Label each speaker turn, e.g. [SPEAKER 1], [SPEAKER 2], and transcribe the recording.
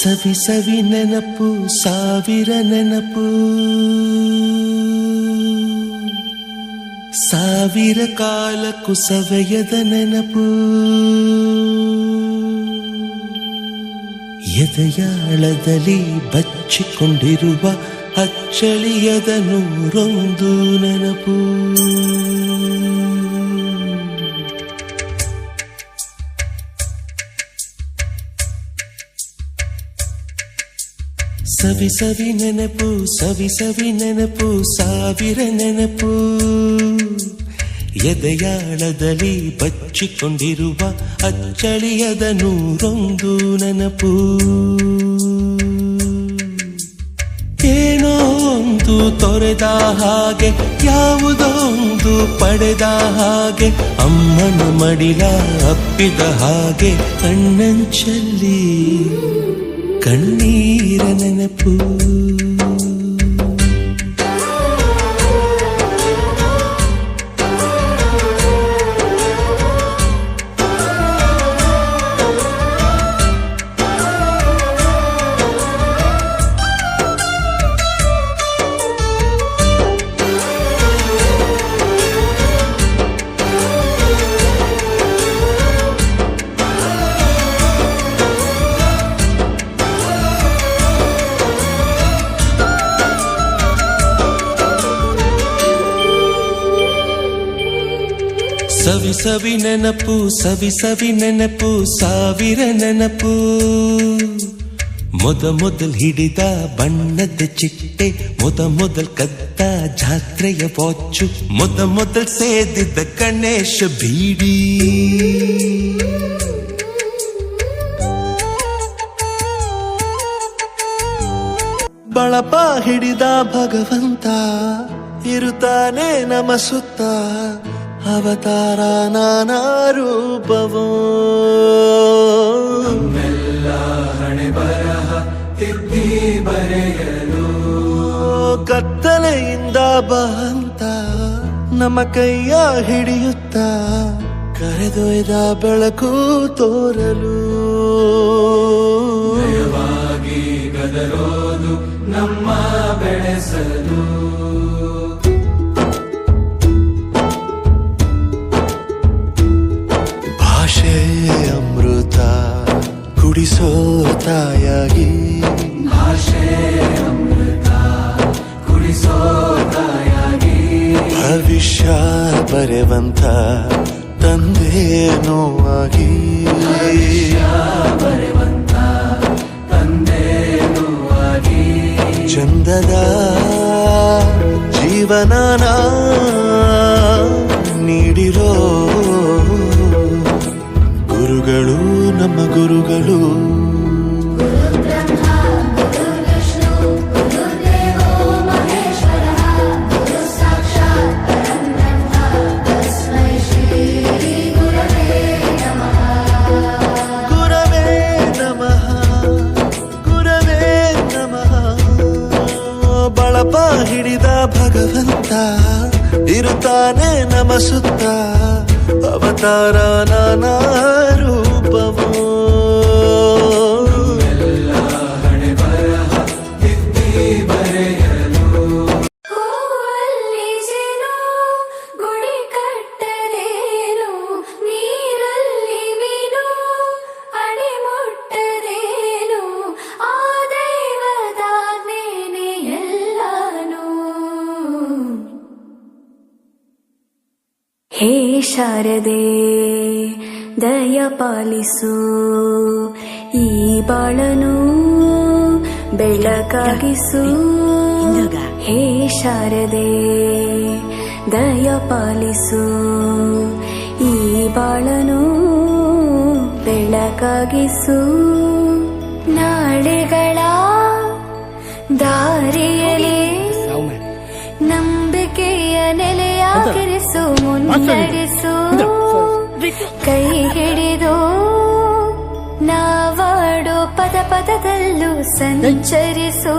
[SPEAKER 1] ಸವಿ ಸವಿ ನೆನಪು ಸಾವಿರ ನೆನಪು ಸಾವಿರ ಕಾಲಕ್ಕೂ ಸವೆಯದ ನೆನಪು ಎದೆಯಾಳದಲ್ಲಿ ಬಚ್ಚಿಕೊಂಡಿರುವ ಅಚ್ಚಳಿಯದ ನೂರೊಂದು ನೆನಪು ಸವಿ ಸವಿ ನೆನಪು ಸವಿ ಸವಿ ನೆನಪು ಸಾವಿರ ನೆನಪು ಎದೆಯಾಳದಲ್ಲಿ ಬಚ್ಚಿಕೊಂಡಿರುವ ಅಚ್ಚಳಿಯದ ನೂರೊಂದು ನೆನಪು ಏನೋ ಒಂದು ತೊರೆದ ಹಾಗೆ ಯಾವುದೋ ಒಂದು ಪಡೆದ ಹಾಗೆ ಅಮ್ಮನ ಮಡಿಲ ಅಪ್ಪಿದ ಹಾಗೆ ಕಣ್ಣಂಚಲ್ಲಿ ಕಣ್ಣೀರ ನೆನಪು ಸವಿ ಸವಿ ನೆನಪು ಸವಿ ಸವಿ ನೆನಪು ಸಾವಿರ ನೆನಪು ಮೊದಲ್ ಹಿಡಿದ ಬಣ್ಣದ ಚಿಟ್ಟೆ ಮೊದಲ್ ಕದ್ದ ಜಾತ್ರೆಯ ವಾಚು ಮೊದಲ್ ಸೇದಿದ್ದ ಗಣೇಶ ಬೀಡಿ ಬಳಪ ಹಿಡಿದ ಭಗವಂತ ಇರುತ್ತಾನೆ ನಮ ಸುತ್ತ ಅವತಾರ ನಾನಾ ರೂಪವೋ
[SPEAKER 2] ನಮ್ಮೆಲ್ಲ ಹಣೆ ಬರಹ ತಿದ್ದಿ ಬರೆಯಲು
[SPEAKER 1] ಕತ್ತಲೆಯಿಂದ ಬಂತ ನಮ್ಮ ಕೈಯ ಹಿಡಿಯುತ್ತ ಕರೆದೊಯ್ದ ಬೆಳಕು ತೋರಲು
[SPEAKER 2] ನಯವಾಗಿ ಗದರೋದು ನಮ್ಮ ಬೆಳೆಸಲು
[SPEAKER 1] ಅಮೃತ ಕುಡಿಸೋ ತಾಯಾಗಿ
[SPEAKER 2] ಭಾಷೆ ಅಮೃತ ಕುಡಿಸೋ ತಾಯಾಗಿ
[SPEAKER 1] ಭವಿಷ್ಯ ಬರೆವಂತ ತಂದೇನೋ ಆಗಿ
[SPEAKER 2] ಬರೆವಂತ ತಂದೇನೋ ಆಗಿ
[SPEAKER 1] ಚಂದದ ಜೀವನನ ನೀಡಿರೋ ಗುರುಗಳು ನಮ್ಮ ಗುರುಗಳು ಗುರವೇ ನಮಃ ಗುರವೇ ನಮಃ ಬಳಪ ಹಿಡಿದ ಭಗವಂತ ಇರುತ್ತಾನೆ ನಮ ಸುತ್ತ ಅವತಾರ ನಾನಾ ರೂಪವೋ
[SPEAKER 2] ಎಲ್ಲ ಹಣೆ ಬರಹ ತಿದ್ದಿ ಬರೆಯಲು
[SPEAKER 3] ಹೂವಲ್ಲಿ ಜೇನು ಗುಡಿ ಕಟ್ಟರೇನು ನೀರಲ್ಲಿ ಮೀನು ಅಡಿ ಮುಟ್ಟರೇನು ಆ ದೈವದಾಜ್ಞೆನೇ ಎಲ್ಲಾನು ಹೇ ಶಾರದೆ ದಯ ಪಾಲಿಸು ಈ ಬಾಳನು ಬೆಳಕಾಗಿಸು ಹೇ ಶಾರದೆ ದಯ ಪಾಲಿಸು ಈ ಬಾಳನು ಬೆಳಕಾಗಿಸು ನಾಳೆಗಳ ದಾರಿಯಲ್ಲಿ ನಂಬಿಕೆಯ ನೆಲೆಯಾಗಿರಿಸು ಮುನ್ನಡೆಸು ಕೈ ಹಿಡಿದು ನಾವಾಡೋ ಪದ ಪದದಲ್ಲೂ ಸಂಚರಿಸು